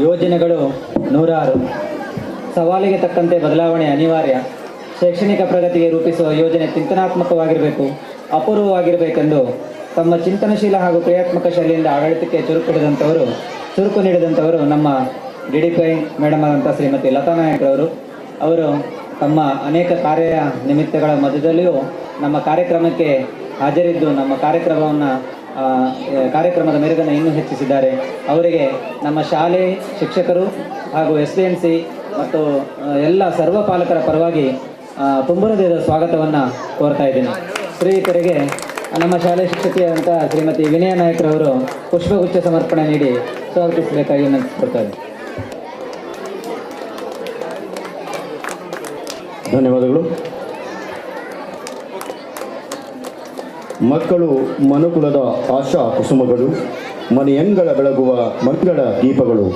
ಯೋಜನೆಗಳು ನೂರಾರು. ಸವಾಲಿಗೆ ತಕ್ಕಂತೆ ಬದಲಾವಣೆ ಅನಿವಾರ್ಯ. ಶೈಕ್ಷಣಿಕ ಪ್ರಗತಿಗೆ ರೂಪಿಸುವ ಯೋಜನೆ ಚಿಂತನಾತ್ಮಕವಾಗಿರಬೇಕು, ಅಪೂರ್ವವಾಗಿರಬೇಕೆಂದು ತಮ್ಮ ಚಿಂತನಶೀಲ ಹಾಗೂ ಕ್ರಿಯಾತ್ಮಕ ಶೈಲಿಯಿಂದ ಆಡಳಿತಕ್ಕೆ ಚುರುಕು ನೀಡಿದಂಥವರು ನಮ್ಮ DDPI ಮೇಡಮ್ ಆದಂಥ ಶ್ರೀಮತಿ ಲತಾ ನಾಯಕ್ರವರು. ಅವರು ತಮ್ಮ ಅನೇಕ ಕಾರ್ಯ ನಿಮಿತ್ತಗಳ ಮಧ್ಯದಲ್ಲಿಯೂ ನಮ್ಮ ಕಾರ್ಯಕ್ರಮಕ್ಕೆ ಹಾಜರಿದ್ದು ನಮ್ಮ ಕಾರ್ಯಕ್ರಮದ ಮೆರುಗನ್ನು ಇನ್ನೂ ಹೆಚ್ಚಿಸಿದ್ದಾರೆ. ಅವರಿಗೆ ನಮ್ಮ ಶಾಲೆ ಶಿಕ್ಷಕರು ಹಾಗೂ SDMC ಮತ್ತು ಎಲ್ಲ ಸರ್ವ ಪಾಲಕರ ಪರವಾಗಿ ತುಂಬ ಹೃದಯದ ಸ್ವಾಗತವನ್ನು ಕೋರ್ತಾ ಇದ್ದೀನಿ. ಶ್ರೀಯುತರಿಗೆ ನಮ್ಮ ಶಾಲೆ ಶಿಕ್ಷಕಿಯಾದಂಥ ಶ್ರೀಮತಿ ವಿನಯ ನಾಯಕ್ರವರು ಪುಷ್ಪಗುಚ್ಛ ಸಮರ್ಪಣೆ ನೀಡಿ ಸ್ವಾಗತಿಸಬೇಕಾಗಿ ವಿನಂತಿಸಿಕೊಡ್ತಾರೆ. ಧನ್ಯವಾದಗಳು. ಮಕ್ಕಳು ಮನುಕುಲದ ಆಶಾ ಕುಸುಮಗಳು, ಮನೆಯಂಗಳ ಬೆಳಗುವ ಮಂಗಳ ದೀಪಗಳು,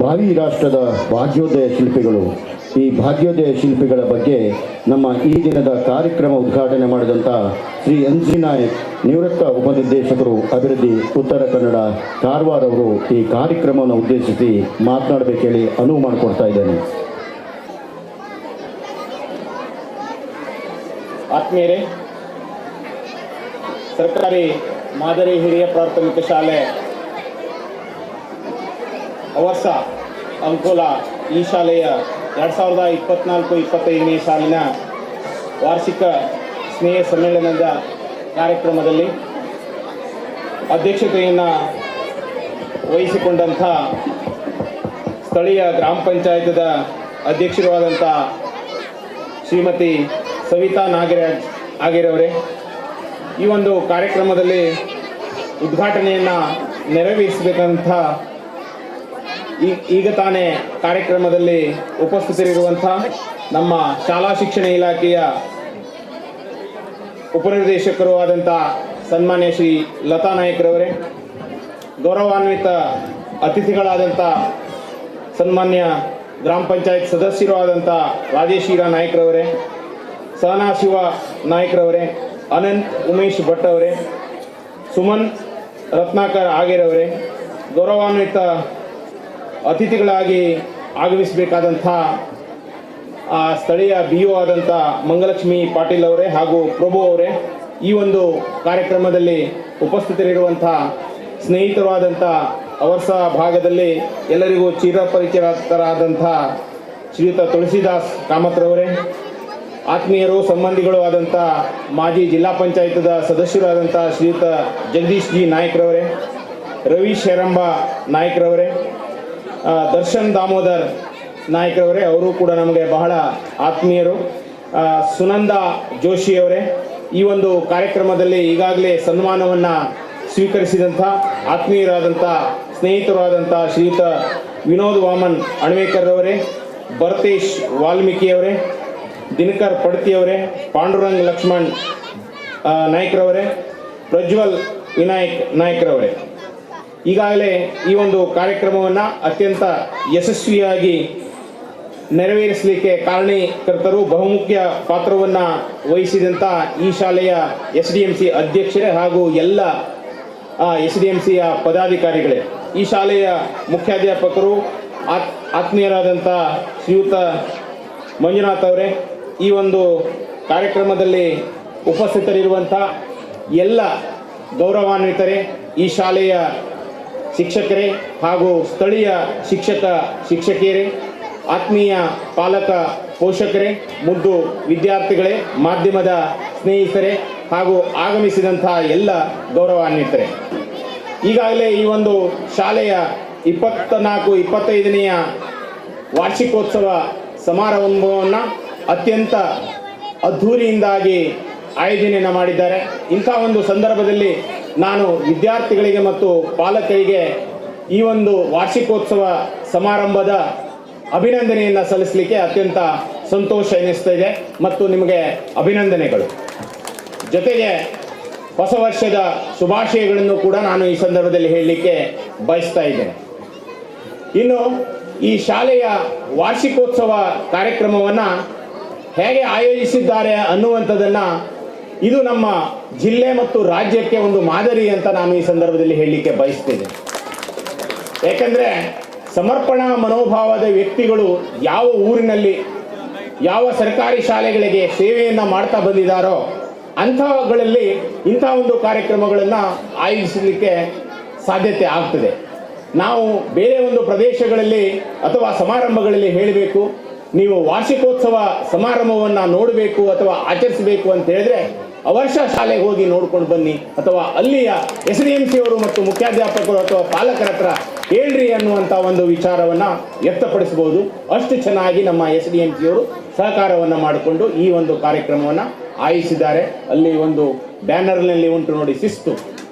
ಭಾವಿ ರಾಷ್ಟ್ರದ ಭಾಗ್ಯೋದಯ ಶಿಲ್ಪಿಗಳು. ಈ ಭಾಗ್ಯೋದಯ ಶಿಲ್ಪಿಗಳ ಬಗ್ಗೆ ನಮ್ಮ ಈ ದಿನದ ಕಾರ್ಯಕ್ರಮ ಉದ್ಘಾಟನೆ ಮಾಡಿದಂಥ ಶ್ರೀ NG ನಾಯಕ್, ನಿವೃತ್ತ ಉಪನಿರ್ದೇಶಕರು ಅಭಿವೃದ್ಧಿ, ಉತ್ತರ ಕನ್ನಡ, ಕಾರವಾರ ಅವರು ಈ ಕಾರ್ಯಕ್ರಮವನ್ನು ಉದ್ದೇಶಿಸಿ ಮಾತನಾಡಬೇಕು ಹೇಳಿ ಅನುವು ಮಾಡಿಕೊಡ್ತಾ ಇದ್ದೇನೆ. ಆತ್ಮೀಯರೇ, ಸರ್ಕಾರಿ ಮಾದರಿ ಹಿರಿಯ ಪ್ರಾಥಮಿಕ ಶಾಲೆ ಅವರ್ಸ ಅಂಕೋಲಾ ಈ ಶಾಲೆಯ 2024-25ನೇ ಸಾಲಿನ ವಾರ್ಷಿಕ ಸ್ನೇಹ ಸಮ್ಮೇಳನದ ಕಾರ್ಯಕ್ರಮದಲ್ಲಿ ಅಧ್ಯಕ್ಷತೆಯನ್ನು ವಹಿಸಿಕೊಂಡಂಥ ಸ್ಥಳೀಯ ಗ್ರಾಮ ಪಂಚಾಯತದ ಅಧ್ಯಕ್ಷರು ಆದಂಥ ಶ್ರೀಮತಿ ಸವಿತಾ ನಾಗರಾಜ್ ಆಗಿರವರೇ, ಈ ಒಂದು ಕಾರ್ಯಕ್ರಮದಲ್ಲಿ ಉದ್ಘಾಟನೆಯನ್ನು ನೆರವೇರಿಸಬೇಕಂತ ಈಗ ತಾನೇ ಕಾರ್ಯಕ್ರಮದಲ್ಲಿ ಉಪಸ್ಥಿತರಿರುವಂಥ ನಮ್ಮ ಶಾಲಾ ಶಿಕ್ಷಣ ಇಲಾಖೆಯ ಉಪನಿರ್ದೇಶಕರು ಆದಂಥ ಸನ್ಮಾನ್ಯ ಶ್ರೀ ಲತಾ ನಾಯಕ್ರವರೇ, ಗೌರವಾನ್ವಿತ ಅತಿಥಿಗಳಾದಂಥ ಸನ್ಮಾನ್ಯ ಗ್ರಾಮ ಪಂಚಾಯತ್ ಸದಸ್ಯರು ಆದಂಥ ರಾಜೇಶ್ ಹೀರಾ ನಾಯಕ್ರವರೇ, ಸಹನಾ ಶಿವ ನಾಯಕ್ರವರೇ, ಅನಂತ್ ಉಮೇಶ್ ಭಟ್ ಅವರೇ, ಸುಮನ್ ರತ್ನಾಕರ್ ಆಗಿರವರೇ, ಗೌರವಾನ್ವಿತ ಅತಿಥಿಗಳಾಗಿ ಆಗಮಿಸಬೇಕಾದಂಥ ಸ್ಥಳೀಯ BO ಆದಂಥ ಮಂಗಲಕ್ಷ್ಮಿ ಪಾಟೀಲ್ ಅವರೇ ಹಾಗೂ ಪ್ರಭು ಅವರೇ, ಈ ಒಂದು ಕಾರ್ಯಕ್ರಮದಲ್ಲಿ ಉಪಸ್ಥಿತರಿರುವಂಥ ಸ್ನೇಹಿತರಾದಂಥ ಅವರ್ಸ ಭಾಗದಲ್ಲಿ ಎಲ್ಲರಿಗೂ ಚಿರಪರಿಚಿತರಾದಂಥ ಶ್ರೀಯುತ ತುಳಸಿದಾಸ್ ಕಾಮತ್ರವರೇ, ಆತ್ಮೀಯರು ಸಂಬಂಧಿಗಳು ಆದಂಥ ಮಾಜಿ ಜಿಲ್ಲಾ ಪಂಚಾಯತದ ಸದಸ್ಯರಾದಂಥ ಶ್ರೀಯುತ ಜಗದೀಶ್ ಜಿ ನಾಯಕ್ರವರೇ, ರವಿ ಶೇರಂಬ ನಾಯಕ್ರವರೇ, ದರ್ಶನ್ ದಾಮೋದರ್ ನಾಯಕ್ರವರೇ, ಅವರು ಕೂಡ ನಮಗೆ ಬಹಳ ಆತ್ಮೀಯರು, ಸುನಂದ ಜೋಶಿಯವರೇ, ಈ ಒಂದು ಕಾರ್ಯಕ್ರಮದಲ್ಲಿ ಈಗಾಗಲೇ ಸನ್ಮಾನವನ್ನು ಸ್ವೀಕರಿಸಿದಂಥ ಆತ್ಮೀಯರಾದಂಥ ಸ್ನೇಹಿತರಾದಂಥ ಶ್ರೀಯುತ ವಿನೋದ್ ವಾಮನ್ ಅಣ್ವೇಕರ್ರವರೇ, ಭರತೇಶ್ ವಾಲ್ಮೀಕಿಯವರೇ, ದಿನಕರ್ ಪಡ್ತಿಯವರೇ, ಪಾಂಡುರಂಗ್ ಲಕ್ಷ್ಮಣ್ ನಾಯ್ಕ್ರವರೇ, ಪ್ರಜ್ವಲ್ ವಿನಾಯಕ್ ನಾಯ್ಕ್ರವರೇ, ಈಗಾಗಲೇ ಈ ಒಂದು ಕಾರ್ಯಕ್ರಮವನ್ನು ಅತ್ಯಂತ ಯಶಸ್ವಿಯಾಗಿ ನೆರವೇರಿಸಲಿಕ್ಕೆ ಕಾರಣೀಕರ್ತರು, ಬಹುಮುಖ್ಯ ಪಾತ್ರವನ್ನು ವಹಿಸಿದಂಥ ಈ ಶಾಲೆಯ SDMC ಅಧ್ಯಕ್ಷರೇ ಹಾಗೂ ಎಲ್ಲ SDMCಯ ಪದಾಧಿಕಾರಿಗಳೇ, ಈ ಶಾಲೆಯ ಮುಖ್ಯಾಧ್ಯಾಪಕರು, ಆತ್ಮೀಯರಾದಂಥ ಶ್ರೀಯುತ ಮಂಜುನಾಥ್ ಅವರೇ, ಈ ಒಂದು ಕಾರ್ಯಕ್ರಮದಲ್ಲಿ ಉಪಸ್ಥಿತರಿರುವಂಥ ಎಲ್ಲ ಗೌರವಾನ್ವಿತರೇ, ಈ ಶಾಲೆಯ ಶಿಕ್ಷಕರೇ ಹಾಗೂ ಸ್ಥಳೀಯ ಶಿಕ್ಷಕಿಯರೇ, ಆತ್ಮೀಯ ಪಾಲಕ ಪೋಷಕರೇ, ಮುದ್ದು ವಿದ್ಯಾರ್ಥಿಗಳೇ, ಮಾಧ್ಯಮದ ಸ್ನೇಹಿತರೇ ಹಾಗೂ ಆಗಮಿಸಿದಂಥ ಎಲ್ಲ ಗೌರವಾನ್ವಿತರೇ, ಈಗಾಗಲೇ ಈ ಒಂದು ಶಾಲೆಯ 24-25ನೆಯ ವಾರ್ಷಿಕೋತ್ಸವ ಸಮಾರಂಭವನ್ನು ಅತ್ಯಂತ ಅದ್ಧೂರಿಯಿಂದಾಗಿ ಆಯೋಜನೆಯನ್ನು ಮಾಡಿದ್ದಾರೆ. ಇಂಥ ಒಂದು ಸಂದರ್ಭದಲ್ಲಿ ನಾನು ವಿದ್ಯಾರ್ಥಿಗಳಿಗೆ ಮತ್ತು ಪಾಲಕರಿಗೆ ಈ ಒಂದು ವಾರ್ಷಿಕೋತ್ಸವ ಸಮಾರಂಭದ ಅಭಿನಂದನೆಯನ್ನು ಸಲ್ಲಿಸಲಿಕ್ಕೆ ಅತ್ಯಂತ ಸಂತೋಷ ಎನಿಸ್ತಾ ಇದೆ ಮತ್ತು ನಿಮಗೆ ಅಭಿನಂದನೆಗಳು. ಜೊತೆಗೆ ಹೊಸ ವರ್ಷದ ಶುಭಾಶಯಗಳನ್ನು ಕೂಡ ನಾನು ಈ ಸಂದರ್ಭದಲ್ಲಿ ಹೇಳಲಿಕ್ಕೆ ಬಯಸ್ತಾ ಇದ್ದೇನೆ. ಇನ್ನು ಈ ಶಾಲೆಯ ವಾರ್ಷಿಕೋತ್ಸವ ಕಾರ್ಯಕ್ರಮವನ್ನು ಹೇಗೆ ಆಯೋಜಿಸಿದ್ದಾರೆ ಅನ್ನುವಂಥದ್ದನ್ನು ಇದು ನಮ್ಮ ಜಿಲ್ಲೆ ಮತ್ತು ರಾಜ್ಯಕ್ಕೆ ಒಂದು ಮಾದರಿ ಅಂತ ನಾನು ಈ ಸಂದರ್ಭದಲ್ಲಿ ಹೇಳಲಿಕ್ಕೆ ಬಯಸ್ತೇನೆ. ಯಾಕಂದರೆ ಸಮರ್ಪಣಾ ಮನೋಭಾವದ ವ್ಯಕ್ತಿಗಳು ಯಾವ ಊರಿನಲ್ಲಿ ಯಾವ ಸರ್ಕಾರಿ ಶಾಲೆಗಳಿಗೆ ಸೇವೆಯನ್ನು ಮಾಡ್ತಾ ಬಂದಿದ್ದಾರೋ ಅಂಥವುಗಳಲ್ಲಿ ಇಂಥ ಒಂದು ಕಾರ್ಯಕ್ರಮಗಳನ್ನು ಆಯೋಜಿಸಲಿಕ್ಕೆ ಸಾಧ್ಯತೆ ಆಗ್ತದೆ. ನಾವು ಬೇರೆ ಒಂದು ಪ್ರದೇಶಗಳಲ್ಲಿ ಅಥವಾ ಸಮಾರಂಭಗಳಲ್ಲಿ ಹೇಳಬೇಕು, ನೀವು ವಾರ್ಷಿಕೋತ್ಸವ ಸಮಾರಂಭವನ್ನು ನೋಡಬೇಕು ಅಥವಾ ಆಚರಿಸಬೇಕು ಅಂತ ಹೇಳಿದ್ರೆ ಅವರ್ಷ ಶಾಲೆಗೆ ಹೋಗಿ ನೋಡ್ಕೊಂಡು ಬನ್ನಿ, ಅಥವಾ ಅಲ್ಲಿಯ SDMC ಅವರು ಮತ್ತು ಮುಖ್ಯಾಧ್ಯಾಪಕರು ಅಥವಾ ಪಾಲಕರ ಹತ್ರ ಹೇಳ್ರಿ ಅನ್ನುವಂಥ ಒಂದು ವಿಚಾರವನ್ನು ವ್ಯಕ್ತಪಡಿಸಬಹುದು. ಅಷ್ಟು ಚೆನ್ನಾಗಿ ನಮ್ಮ SDMC ಅವರು ಸಹಕಾರವನ್ನು ಮಾಡಿಕೊಂಡು ಈ ಒಂದು ಕಾರ್ಯಕ್ರಮವನ್ನು ಆಯೋಜಿಸಿದ್ದಾರೆ. ಅಲ್ಲಿ ಒಂದು ಬ್ಯಾನರ್ನಲ್ಲಿ ಉಂಟು ನೋಡಿ ಶಿಸ್ತು.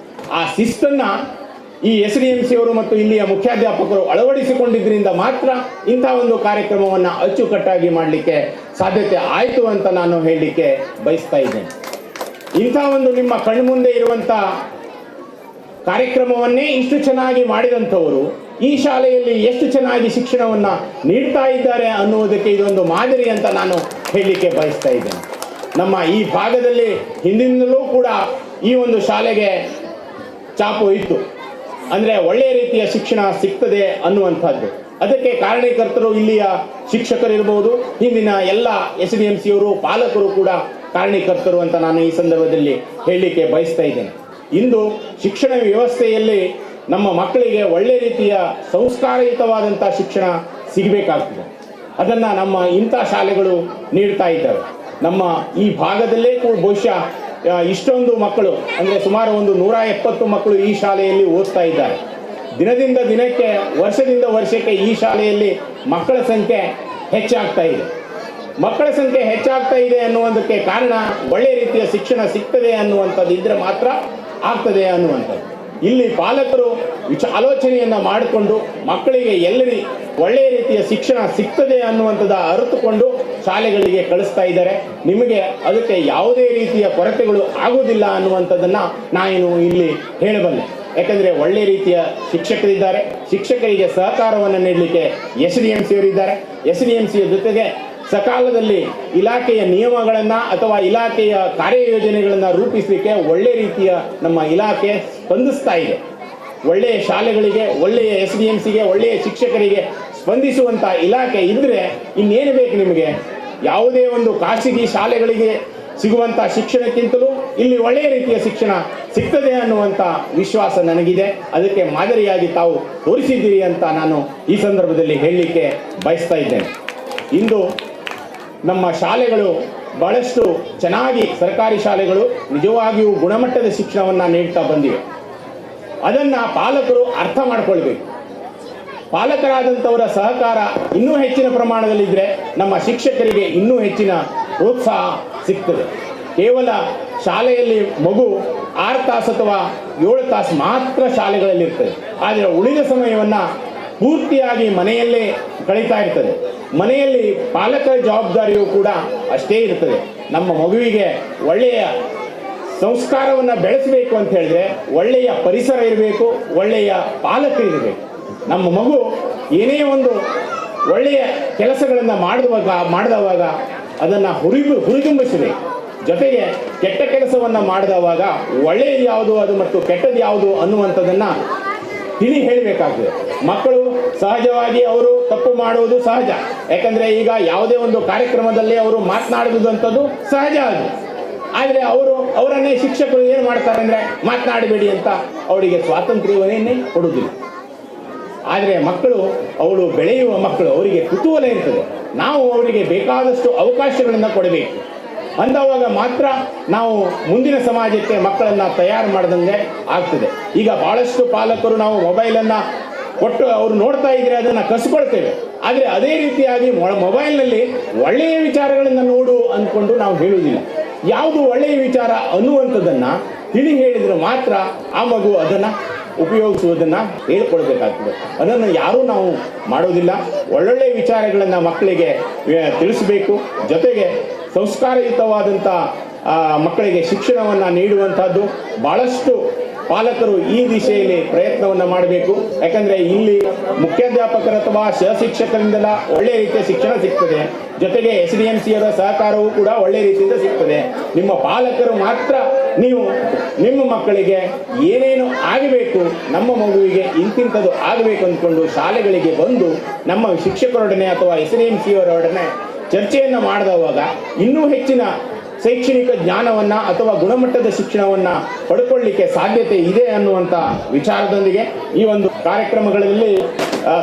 ಆ ಶಿಸ್ತನ್ನು ಈ SDMC ಅವರು ಮತ್ತು ಇಲ್ಲಿಯ ಮುಖ್ಯಾಧ್ಯಾಪಕರು ಅಳವಡಿಸಿಕೊಂಡಿದ್ದರಿಂದ ಮಾತ್ರ ಇಂಥ ಒಂದು ಕಾರ್ಯಕ್ರಮವನ್ನು ಅಚ್ಚುಕಟ್ಟಾಗಿ ಮಾಡಲಿಕ್ಕೆ ಸಾಧ್ಯತೆ ಆಯಿತು ಅಂತ ನಾನು ಹೇಳಲಿಕ್ಕೆ ಬಯಸ್ತಾ ಇದ್ದೇನೆ. ಇಂಥ ಒಂದು ನಿಮ್ಮ ಕಣ್ಮುಂದೆ ಇರುವಂಥ ಕಾರ್ಯಕ್ರಮವನ್ನೇ ಇಷ್ಟು ಚೆನ್ನಾಗಿ ಮಾಡಿದಂಥವರು ಈ ಶಾಲೆಯಲ್ಲಿ ಎಷ್ಟು ಚೆನ್ನಾಗಿ ಶಿಕ್ಷಣವನ್ನು ನೀಡ್ತಾ ಇದ್ದಾರೆ ಅನ್ನುವುದಕ್ಕೆ ಇದೊಂದು ಮಾದರಿ ಅಂತ ನಾನು ಹೇಳಲಿಕ್ಕೆ ಬಯಸ್ತಾ ಇದ್ದೇನೆ. ನಮ್ಮ ಈ ಭಾಗದಲ್ಲಿ ಹಿಂದಿನಿಂದಲೂ ಕೂಡ ಈ ಒಂದು ಶಾಲೆಗೆ ಚಾಪು ಇತ್ತು, ಅಂದರೆ ಒಳ್ಳೆಯ ರೀತಿಯ ಶಿಕ್ಷಣ ಸಿಗ್ತದೆ ಅನ್ನುವಂಥದ್ದು. ಅದಕ್ಕೆ ಕಾರಣೀಕರ್ತರು ಇಲ್ಲಿಯ ಶಿಕ್ಷಕರಿರ್ಬೋದು, ಹಿಂದಿನ ಎಲ್ಲ SDMC ಅವರು ಪಾಲಕರು ಕೂಡ ಕಾರಣೀಕರ್ತರು ಅಂತ ನಾನು ಈ ಸಂದರ್ಭದಲ್ಲಿ ಹೇಳಲಿಕ್ಕೆ ಬಯಸ್ತಾ ಇದ್ದೇನೆ. ಇಂದು ಶಿಕ್ಷಣ ವ್ಯವಸ್ಥೆಯಲ್ಲಿ ನಮ್ಮ ಮಕ್ಕಳಿಗೆ ಒಳ್ಳೆಯ ರೀತಿಯ ಸಂಸ್ಕಾರಯುತವಾದಂಥ ಶಿಕ್ಷಣ ಸಿಗಬೇಕಾಗ್ತದೆ. ಅದನ್ನು ನಮ್ಮ ಇಂಥ ಶಾಲೆಗಳು ನೀಡ್ತಾ ಇದ್ದಾವೆ. ನಮ್ಮ ಈ ಭಾಗದಲ್ಲೇ ಕೂಡ ಬಹುಶಃ ಇಷ್ಟೊಂದು ಮಕ್ಕಳು, ಅಂದರೆ ಸುಮಾರು ಒಂದು 170 ಮಕ್ಕಳು ಈ ಶಾಲೆಯಲ್ಲಿ ಓದ್ತಾ ಇದ್ದಾರೆ. ದಿನದಿಂದ ದಿನಕ್ಕೆ, ವರ್ಷದಿಂದ ವರ್ಷಕ್ಕೆ ಈ ಶಾಲೆಯಲ್ಲಿ ಮಕ್ಕಳ ಸಂಖ್ಯೆ ಹೆಚ್ಚಾಗ್ತಾ ಇದೆ. ಮಕ್ಕಳ ಸಂಖ್ಯೆ ಹೆಚ್ಚಾಗ್ತಾ ಇದೆ ಅನ್ನುವುದಕ್ಕೆ ಕಾರಣ ಒಳ್ಳೆಯ ರೀತಿಯ ಶಿಕ್ಷಣ ಸಿಗ್ತದೆ ಅನ್ನುವಂಥದ್ದು ಇದ್ರೆ ಮಾತ್ರ ಆಗ್ತದೆ ಅನ್ನುವಂಥದ್ದು. ಇಲ್ಲಿ ಪಾಲಕರು ಆಲೋಚನೆಯನ್ನು ಮಾಡಿಕೊಂಡು ಮಕ್ಕಳಿಗೆ ಎಲ್ಲರಿ ಒಳ್ಳೆಯ ರೀತಿಯ ಶಿಕ್ಷಣ ಸಿಗ್ತದೆ ಅನ್ನುವಂಥದ್ದು ಅರಿತುಕೊಂಡು ಶಾಲೆಗಳಿಗೆ ಕಳಿಸ್ತಾ ಇದ್ದಾರೆ. ನಿಮಗೆ ಅದಕ್ಕೆ ಯಾವುದೇ ರೀತಿಯ ಕೊರತೆಗಳು ಆಗುವುದಿಲ್ಲ ಅನ್ನುವಂಥದ್ದನ್ನು ನಾನು ಇಲ್ಲಿ ಹೇಳಬಲ್ಲೆ. ಯಾಕಂದರೆ ಒಳ್ಳೆಯ ರೀತಿಯ ಶಿಕ್ಷಕರಿದ್ದಾರೆ. ಶಿಕ್ಷಕರಿಗೆ ಸಹಕಾರವನ್ನು ನೀಡಲಿಕ್ಕೆ SDMC ಅವರಿದ್ದಾರೆ. SDMC ಜೊತೆಗೆ ಸಕಾಲದಲ್ಲಿ ಇಲಾಖೆಯ ನಿಯಮಗಳನ್ನು ಅಥವಾ ಇಲಾಖೆಯ ಕಾರ್ಯಯೋಜನೆಗಳನ್ನು ರೂಪಿಸಲಿಕ್ಕೆ ಒಳ್ಳೆಯ ರೀತಿಯ ನಮ್ಮ ಇಲಾಖೆ ಸ್ಪಂದಿಸ್ತಾ ಇದೆ. ಒಳ್ಳೆಯ ಶಾಲೆಗಳಿಗೆ, ಒಳ್ಳೆಯ SDMCಗೆ, ಒಳ್ಳೆಯ ಶಿಕ್ಷಕರಿಗೆ ಸ್ಪಂದಿಸುವಂಥ ಇಲಾಖೆ ಇದ್ದರೆ ಇನ್ನೇನು ಬೇಕು ನಿಮಗೆ? ಯಾವುದೇ ಒಂದು ಖಾಸಗಿ ಶಾಲೆಗಳಿಗೆ ಸಿಗುವಂಥ ಶಿಕ್ಷಣಕ್ಕಿಂತಲೂ ಇಲ್ಲಿ ಒಳ್ಳೆಯ ರೀತಿಯ ಶಿಕ್ಷಣ ಸಿಗ್ತದೆ ಅನ್ನುವಂಥ ವಿಶ್ವಾಸ ನನಗಿದೆ. ಅದಕ್ಕೆ ಮಾದರಿಯಾಗಿ ತಾವು ತೋರಿಸಿದ್ದೀರಿ ಅಂತ ನಾನು ಈ ಸಂದರ್ಭದಲ್ಲಿ ಹೇಳಲಿಕ್ಕೆ ಬಯಸ್ತಾ ಇದ್ದೇನೆ. ಇಂದು ನಮ್ಮ ಶಾಲೆಗಳು ಬಹಳಷ್ಟು ಚೆನ್ನಾಗಿ, ಸರ್ಕಾರಿ ಶಾಲೆಗಳು ನಿಜವಾಗಿಯೂ ಗುಣಮಟ್ಟದ ಶಿಕ್ಷಣವನ್ನು ನೀಡ್ತಾ ಬಂದಿವೆ. ಅದನ್ನು ಪಾಲಕರು ಅರ್ಥ ಮಾಡಿಕೊಳ್ಬೇಕು. ಪಾಲಕರಾದಂಥವರ ಸಹಕಾರ ಇನ್ನೂ ಹೆಚ್ಚಿನ ಪ್ರಮಾಣದಲ್ಲಿದ್ದರೆ ನಮ್ಮ ಶಿಕ್ಷಕರಿಗೆ ಇನ್ನೂ ಹೆಚ್ಚಿನ ಪ್ರೋತ್ಸಾಹ ಸಿಗ್ತದೆ. ಕೇವಲ ಶಾಲೆಯಲ್ಲಿ ಮಗು 6 ತಾಸು ಅಥವಾ 7 ತಾಸು ಮಾತ್ರ ಶಾಲೆಗಳಲ್ಲಿರ್ತದೆ, ಆದರೆ ಉಳಿದ ಸಮಯವನ್ನು ಪೂರ್ತಿಯಾಗಿ ಮನೆಯಲ್ಲೇ ಕಳೀತಾ ಇರ್ತದೆ. ಮನೆಯಲ್ಲಿ ಪಾಲಕರ ಜವಾಬ್ದಾರಿಯೂ ಕೂಡ ಅಷ್ಟೇ ಇರ್ತದೆ. ನಮ್ಮ ಮಗುವಿಗೆ ಒಳ್ಳೆಯ ಸಂಸ್ಕಾರವನ್ನು ಬೆಳೆಸಬೇಕು ಅಂತ ಹೇಳಿದ್ರೆ ಒಳ್ಳೆಯ ಪರಿಸರ ಇರಬೇಕು, ಒಳ್ಳೆಯ ಪಾಲಕರು ಇರಬೇಕು. ನಮ್ಮ ಮಗು ಏನೇ ಒಂದು ಒಳ್ಳೆಯ ಕೆಲಸಗಳನ್ನು ಮಾಡಿದವಾಗ ಅದನ್ನು ಹುರಿದುಂಬಿಸಬೇಕು. ಜೊತೆಗೆ ಕೆಟ್ಟ ಕೆಲಸವನ್ನು ಮಾಡಿದವಾಗ ಒಳ್ಳೆಯದು ಯಾವುದು ಅದು ಮತ್ತು ಕೆಟ್ಟದ್ದು ಯಾವುದು ಅನ್ನುವಂಥದ್ದನ್ನು ತಿಳಿ ಹೇಳಬೇಕಾಗ್ತದೆ. ಮಕ್ಕಳು ಸಹಜವಾಗಿ ಅವರು ತಪ್ಪು ಮಾಡುವುದು ಸಹಜ. ಯಾಕಂದರೆ ಈಗ ಯಾವುದೇ ಒಂದು ಕಾರ್ಯಕ್ರಮದಲ್ಲಿ ಅವರು ಮಾತನಾಡುವುದಂಥದ್ದು ಸಹಜ ಅದು. ಆದರೆ ಅವರನ್ನೇ ಶಿಕ್ಷಕರು ಏನು ಮಾಡ್ತಾರೆ ಅಂದರೆ ಮಾತನಾಡಬೇಡಿ ಅಂತ ಅವರಿಗೆ ಸ್ವಾತಂತ್ರ್ಯವನ್ನೇ ಕೊಡುವುದಿಲ್ಲ. ಆದರೆ ಅವಳು ಬೆಳೆಯುವ ಮಕ್ಕಳು, ಅವರಿಗೆ ಕುತೂಹಲ ಇರ್ತದೆ. ನಾವು ಅವರಿಗೆ ಬೇಕಾದಷ್ಟು ಅವಕಾಶಗಳನ್ನು ಕೊಡಬೇಕು. ಅಂದವಾಗ ಮಾತ್ರ ನಾವು ಮುಂದಿನ ಸಮಾಜಕ್ಕೆ ಮಕ್ಕಳನ್ನು ತಯಾರು ಮಾಡ್ದಂಗೆ ಆಗ್ತದೆ. ಈಗ ಭಾಳಷ್ಟು ಪಾಲಕರು ನಾವು ಮೊಬೈಲನ್ನು ಕೊಟ್ಟು ಅವರು ನೋಡ್ತಾ ಇದ್ರೆ ಅದನ್ನು ಕಸ್ಕೊಳ್ತೇವೆ. ಆದರೆ ಅದೇ ರೀತಿಯಾಗಿ ಮೊಬೈಲ್ನಲ್ಲಿ ಒಳ್ಳೆಯ ವಿಚಾರಗಳನ್ನು ನೋಡು ಅಂದ್ಕೊಂಡು ನಾವು ಹೇಳುವುದಿಲ್ಲ. ಯಾವುದು ಒಳ್ಳೆಯ ವಿಚಾರ ಅನ್ನುವಂಥದ್ದನ್ನು ತಿಳಿ ಹೇಳಿದರೆ ಮಾತ್ರ ಆ ಮಗು ಅದನ್ನು ಉಪಯೋಗಿಸುವುದನ್ನು ಹೇಳ್ಕೊಳ್ಬೇಕಾಗ್ತದೆ. ಅದನ್ನು ಯಾರೂ ನಾವು ಮಾಡೋದಿಲ್ಲ. ಒಳ್ಳೊಳ್ಳೆಯ ವಿಚಾರಗಳನ್ನು ಮಕ್ಕಳಿಗೆ ತಿಳಿಸಬೇಕು. ಜೊತೆಗೆ ಸಂಸ್ಕಾರಯುತವಾದಂಥ ಮಕ್ಕಳಿಗೆ ಶಿಕ್ಷಣವನ್ನು ನೀಡುವಂಥದ್ದು ಭಾಳಷ್ಟು ಪಾಲಕರು ಈ ದಿಶೆಯಲ್ಲಿ ಪ್ರಯತ್ನವನ್ನು ಮಾಡಬೇಕು. ಯಾಕಂದರೆ ಇಲ್ಲಿ ಮುಖ್ಯಾಧ್ಯಾಪಕರ ಅಥವಾ ಸಹಶಿಕ್ಷಕರಿಂದೆಲ್ಲ ಒಳ್ಳೆಯ ರೀತಿಯ ಶಿಕ್ಷಣ ಸಿಗ್ತದೆ. ಜೊತೆಗೆ SDMC ಅವರ ಸಹಕಾರವೂ ಕೂಡ ಒಳ್ಳೆಯ ರೀತಿಯಿಂದ ಸಿಗ್ತದೆ. ನಿಮ್ಮ ಪಾಲಕರು ಮಾತ್ರ ನೀವು ನಿಮ್ಮ ಮಕ್ಕಳಿಗೆ ಏನೇನು ಆಗಬೇಕು, ನಮ್ಮ ಮಗುವಿಗೆ ಇಂತಿಂಥದ್ದು ಆಗಬೇಕು ಅಂದ್ಕೊಂಡು ಶಾಲೆಗಳಿಗೆ ಬಂದು ನಮ್ಮ ಶಿಕ್ಷಕರೊಡನೆ ಅಥವಾ SDMC ಅವರೊಡನೆ ಚರ್ಚೆಯನ್ನು ಮಾಡಿದವಾಗ ಇನ್ನೂ ಹೆಚ್ಚಿನ ಶೈಕ್ಷಣಿಕ ಜ್ಞಾನವನ್ನು ಅಥವಾ ಗುಣಮಟ್ಟದ ಶಿಕ್ಷಣವನ್ನು ಪಡ್ಕೊಳ್ಳಿಕ್ಕೆ ಸಾಧ್ಯತೆ ಇದೆ ಅನ್ನುವಂಥ ವಿಚಾರದೊಂದಿಗೆ ಈ ಒಂದು ಕಾರ್ಯಕ್ರಮಗಳಲ್ಲಿ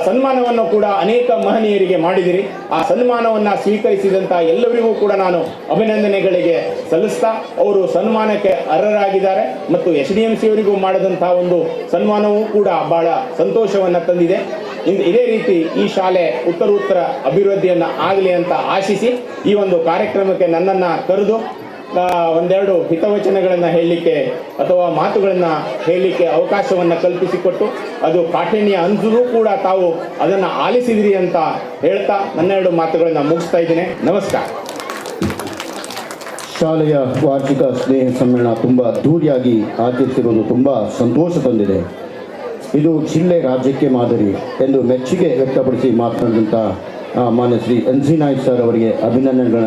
ಸನ್ಮಾನವನ್ನು ಕೂಡ ಅನೇಕ ಮಹನೀಯರಿಗೆ ಮಾಡಿದಿರಿ. ಆ ಸನ್ಮಾನವನ್ನು ಸ್ವೀಕರಿಸಿದಂಥ ಎಲ್ಲರಿಗೂ ಕೂಡ ನಾನು ಅಭಿನಂದನೆಗಳಿಗೆ ಸಲ್ಲಿಸ್ತಾ ಅವರು ಸನ್ಮಾನಕ್ಕೆ ಅರ್ಹರಾಗಿದ್ದಾರೆ ಮತ್ತು SDMC ಅವರಿಗೂ ಮಾಡಿದಂಥ ಒಂದು ಸನ್ಮಾನವೂ ಕೂಡ ಬಹಳ ಸಂತೋಷವನ್ನು ತಂದಿದೆ. ಇದೇ ರೀತಿ ಈ ಶಾಲೆ ಉತ್ತರೋತ್ತರ ಅಭಿವೃದ್ಧಿಯನ್ನು ಆಗಲಿ ಅಂತ ಆಶಿಸಿ ಈ ಒಂದು ಕಾರ್ಯಕ್ರಮಕ್ಕೆ ನನ್ನನ್ನು ಕರೆದು ಒಂದೆರಡು ಹಿತವಚನಗಳನ್ನು ಹೇಳಲಿಕ್ಕೆ ಅಥವಾ ಮಾತುಗಳನ್ನು ಹೇಳಲಿಕ್ಕೆ ಅವಕಾಶವನ್ನು ಕಲ್ಪಿಸಿಕೊಟ್ಟು ಅದು ಕಾಠಿಣ್ಯ ಅನ್ಸೂ ಕೂಡ ತಾವು ಅದನ್ನು ಆಲಿಸಿದಿರಿ ಅಂತ ಹೇಳ್ತಾ ನನ್ನೆರಡು ಮಾತುಗಳನ್ನು ಮುಗಿಸ್ತಾ ಇದ್ದೇನೆ. ನಮಸ್ಕಾರ. ಶಾಲೆಯ ವಾರ್ಷಿಕ ಸ್ನೇಹ ಸಮ್ಮೇಳನ ತುಂಬ ಅದ್ಧೂರಿಯಾಗಿ ಆಚರಿಸಿರುವುದು ತುಂಬ ಸಂತೋಷ ತಂದಿದೆ. ಇದು ಜಿಲ್ಲೆ ರಾಜ್ಯಕ್ಕೆ ಮಾದರಿ ಎಂದು ಮೆಚ್ಚುಗೆ ವ್ಯಕ್ತಪಡಿಸಿ ಮಾತನಾಡಿದಂಥ ಮಾನ್ಯ ಶ್ರೀ NC ನಾಯ್ಕ್ ಸರ್ ಅವರಿಗೆ ಅಭಿನಂದನೆಗಳನ್ನು